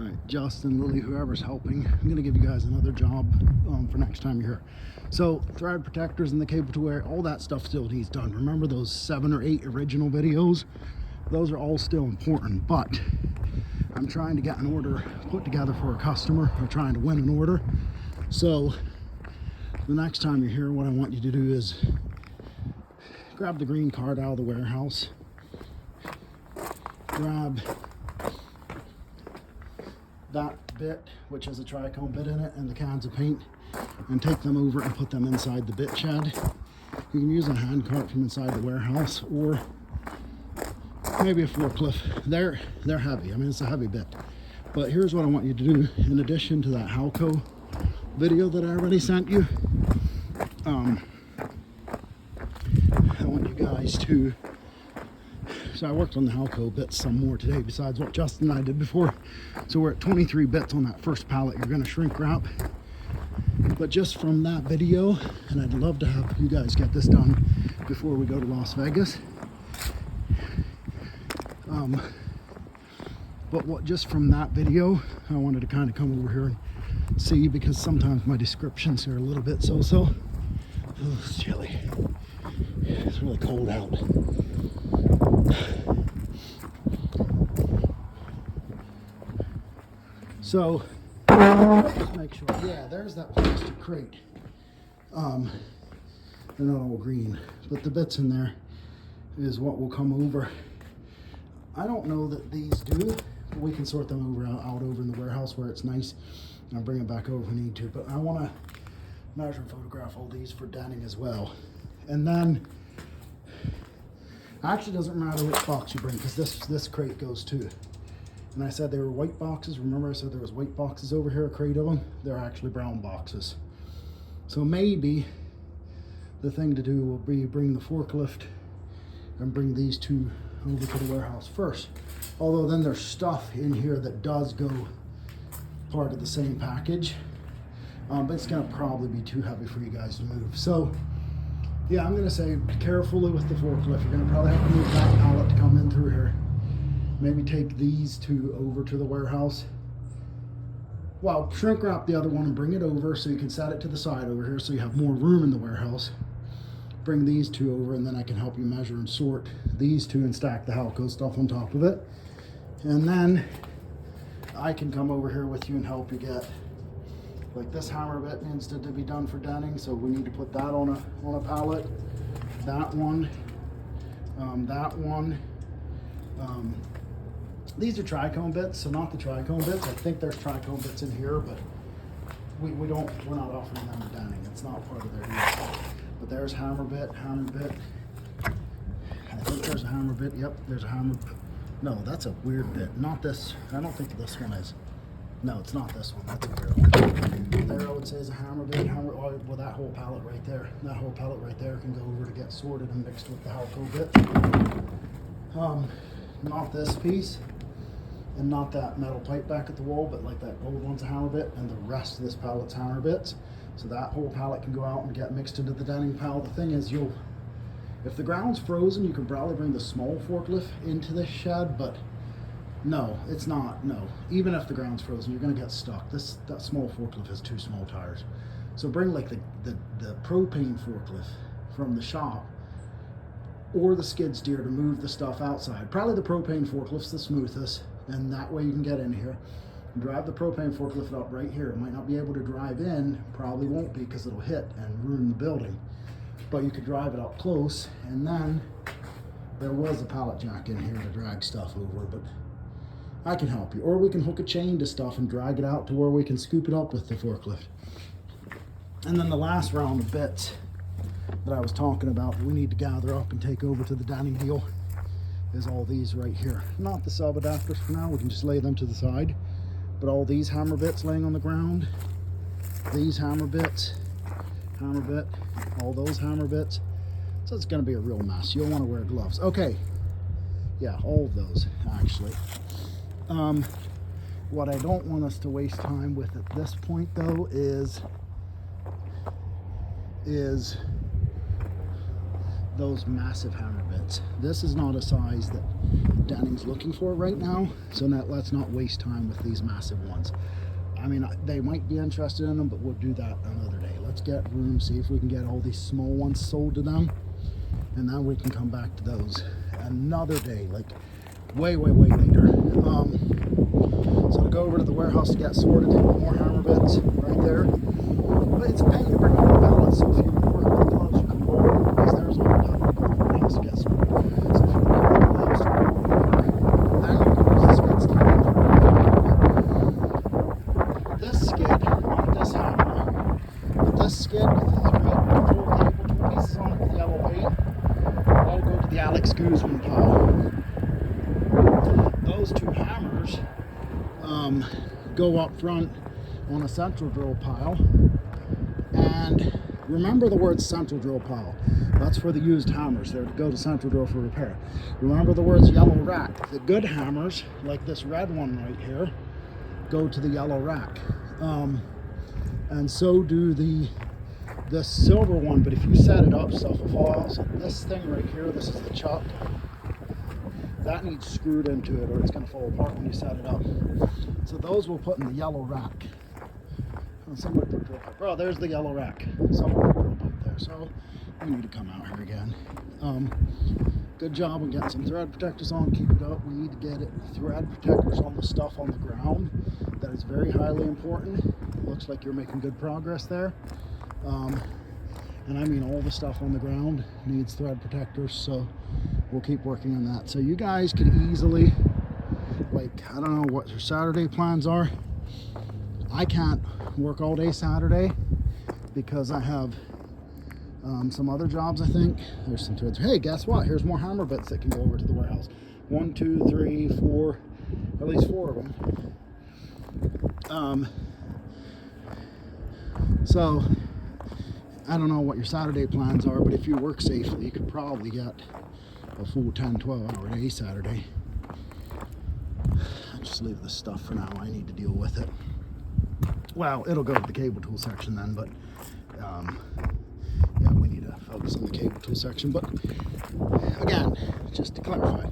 Alright, Justin, Lily, whoever's helping, I'm going to give you guys another job for next time you're here. So, thread protectors and the cable to wear, all that stuff still needs done. Remember those 7 or 8 original videos? Those are all still important, but I'm trying to get an order put together for a customer. I'm trying to win an order. So, the next time you're here, what I want you to do is grab the green card out of the warehouse, grab that bit, which has a tricone bit in it, and the cans of paint, and take them over and put them inside the bit shed. You can use a hand cart from inside the warehouse, or maybe a forklift. They're heavy. I mean, it's a heavy bit. But here's what I want you to do. In addition to that Halco video that I already sent you, I want you guys to, so I worked on the Halco bits some more today besides what Justin and I did before. So we're at 23 bits on that first pallet. You're going to shrink wrap. But just from that video, and I'd love to have you guys get this done before we go to Las Vegas. But just from that video, I wanted to kind of come over here and see, because sometimes my descriptions are a little bit so-so. Oh, it's chilly. It's really cold out. So, let's make sure. Yeah, there's that plastic crate. They're not all green, but the bits in there is what will come over. I don't know that these do, but we can sort them out over in the warehouse where it's nice. I'll bring it back over if we need to, but I want to measure and photograph all these for denning as well. And then, actually doesn't matter which box you bring, because this crate goes too. And I said they were white boxes. Remember I said there was white boxes over here, a crate of them? They're actually brown boxes. So maybe the thing to do will be bring the forklift and bring these two over to the warehouse first. Although then there's stuff in here that does go part of the same package. But it's gonna probably be too heavy for you guys to move. So yeah, I'm gonna say be carefully with the forklift. You're gonna probably have to move that pallet to come in through here. Maybe take these two over to the warehouse. Well, shrink wrap the other one and bring it over so you can set it to the side over here so you have more room in the warehouse. Bring these two over, and then I can help you measure and sort these two and stack the Halco stuff on top of it. And then I can come over here with you and help you get, like this hammer bit needs to be done for denning, so we need to put that on a pallet. That one, that one. These are tricone bits, so not the tricone bits. I think there's tricone bits in here, but we're not offering them for denning. It's not part of their deal. But there's hammer bit. I think there's a hammer bit. Yep, there's a hammer. No, that's a weird bit. Not this. I don't think this one is. No, it's not this one. That's a weird one. There I would say is a hammer bit. Well, that whole pallet right there. That whole pallet right there can go over to get sorted and mixed with the Halco bit. Not this piece. And not that metal pipe back at the wall, but like that gold one's a hammer bit, and the rest of this pallet's hammer bits. So that whole pallet can go out and get mixed into the denning pile. The thing is, if the ground's frozen, you can probably bring the small forklift into this shed, but no, it's not, no. Even if the ground's frozen, you're gonna get stuck. That small forklift has 2 small tires. So bring like the propane forklift from the shop, or the skid steer to move the stuff outside. Probably the propane forklift's the smoothest, and that way you can get in here. Drive the propane forklift up right here. It might not be able to drive in, probably won't be because it'll hit and ruin the building. But you could drive it up close, and then there was a pallet jack in here to drag stuff over, but I can help you. Or we can hook a chain to stuff and drag it out to where we can scoop it up with the forklift. And then the last round of bits that I was talking about that we need to gather up and take over to the denning deal is all these right here. Not the sub adapters for now, we can just lay them to the side. But all these hammer bits laying on the ground, these hammer bits, hammer bit, all those hammer bits. So it's gonna be a real mess. You'll wanna wear gloves. Okay, yeah, all of those actually. What I don't want us to waste time with at this point though those massive hammer bits. This is not a size that Denning's looking for right now, so let's not waste time with these massive ones. I mean, they might be interested in them, but we'll do that another day. Let's get room, see if we can get all these small ones sold to them, and then we can come back to those another day, like way later. So I'll go over to the warehouse to get sorted, take more hammer bits right there. But it's a pain to bring all the pallets, so if you work with gloves, you can roll, because there's all the pallet to go over to get sorted. So if you work with gloves to roll over, then you can use the skid steer. This skid, not this hammer, but this skid with the 3 full cable pieces on it with yellow paint, that'll go to the Alex Guzman pile. Those 2 hammers go up front on a central drill pile. And remember the word central drill pile. That's for the used hammers. They're to go to central drill for repair. Remember the words yellow rack. The good hammers, like this red one right here, go to the yellow rack. And so do the silver one, but if you set it up, stuff will fall out. So this thing right here, this is the chuck, that needs screwed into it or it's going to fall apart when you set it up. So those we'll put in the yellow rack. And somebody put a drill pipe. Oh, there's the yellow rack. Somebody put a drill pipe there. So we need to come out here again. Good job on getting some thread protectors on. Keep it up. We need to get thread protectors on the stuff on the ground. That is very highly important. Looks like you're making good progress there. And I mean all the stuff on the ground needs thread protectors, so we'll keep working on that. So you guys could easily, like, I don't know what your Saturday plans are. I can't work all day Saturday because I have some other jobs, I think. There's some threads. Hey, guess what? Here's more hammer bits that can go over to the warehouse. 1, 2, 3, 4, at least 4 of them. So I don't know what your Saturday plans are, but if you work safely, you could probably get a full 10-12 hour day Saturday. I'll just leave this stuff for now. I need to deal with it. Well, it'll go to the cable tool section then, but yeah, we need to focus on the cable tool section. But again, just to clarify,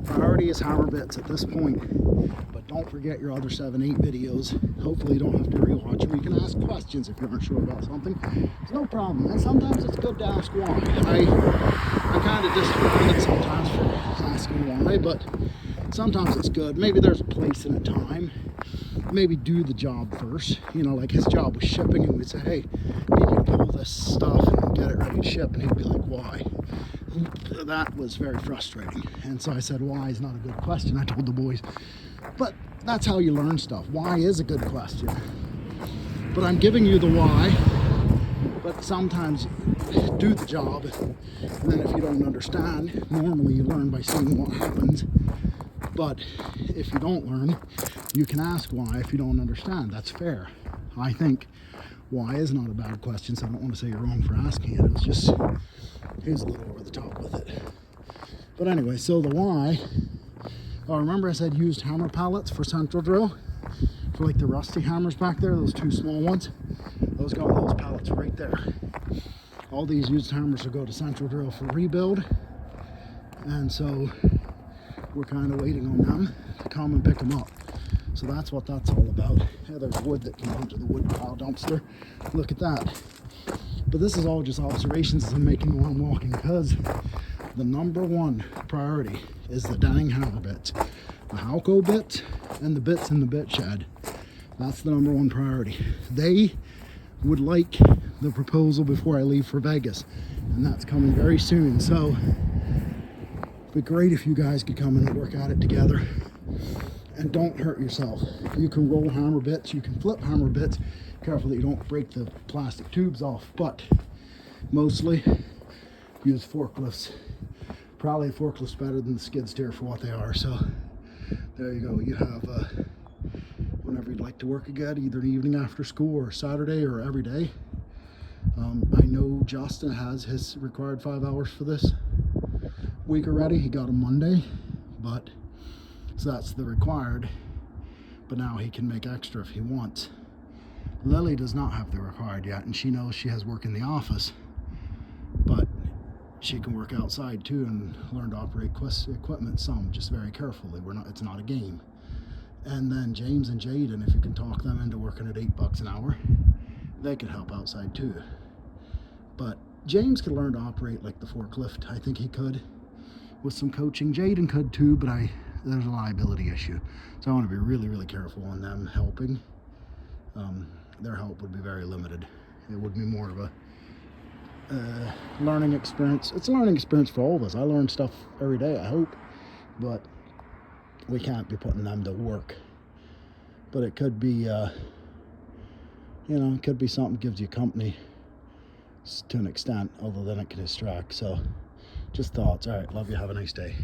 priority is hammer bits at this point, but don't forget your other 7-8 videos. Hopefully you don't have to rewatch them. You can ask questions if you aren't sure about something. It's no problem, and sometimes it's good to ask why. I kind of disregard it sometimes for asking why, but sometimes it's good. Maybe there's a place and a time. Maybe do the job first. You know, like his job was shipping, and we'd say, hey, you need to pull this stuff and get it ready to ship, and he'd be like, why? That was very frustrating. And so I said, why is not a good question, I told the boys. But that's how you learn stuff. Why is a good question. But I'm giving you the why, but sometimes do the job, and then if you don't understand, normally you learn by seeing what happens. But if you don't learn, you can ask why if you don't understand. That's fair. I think why is not a bad question, so I don't want to say you're wrong for asking it. It was just, he was a little over the top with it. But anyway, so the why, remember I said used hammer pallets for central drill? For like the rusty hammers back there, those 2 small ones? Those go on those pallets right there. All these used hammers will go to central drill for rebuild. And so we're kind of waiting on them to come and pick them up. So that's what that's all about. Yeah, there's wood that can go into the wood pile dumpster. Look at that. But this is all just observations as I'm making while I'm walking, because the number 1 priority is the Denning hammer bits. The Halco bits and the bits in the bit shed. That's the number 1 priority. They would like the proposal before I leave for Vegas, and that's coming very soon. So it'd be great if you guys could come in and work at it together. And don't hurt yourself. You can roll hammer bits, you can flip hammer bits. Careful that you don't break the plastic tubes off, but mostly use forklifts. Probably a forklift's better than the skid steer for what they are. So there you go. You have whenever you'd like to work again, either an evening after school or Saturday or every day. I know Justin has his required 5 hours for this week already. He got a Monday, but so that's the required, but now he can make extra if he wants. Lily does not have the required yet, and she knows she has work in the office, but she can work outside too and learn to operate equipment some, just very carefully. It's not a game. And then James and Jaden, if you can talk them into working at $8 an hour, they could help outside too. But James could learn to operate like the forklift. I think he could with some coaching. Jaden could too, but there's a liability issue. So I want to be really, really careful on them helping. Their help would be very limited. It would be more of a learning experience. It's a learning experience for all of us. I learn stuff every day, I hope, but we can't be putting them to work. But it could be, it could be something that gives you company to an extent, other than it can distract. So just thoughts. All right, love you, have a nice day.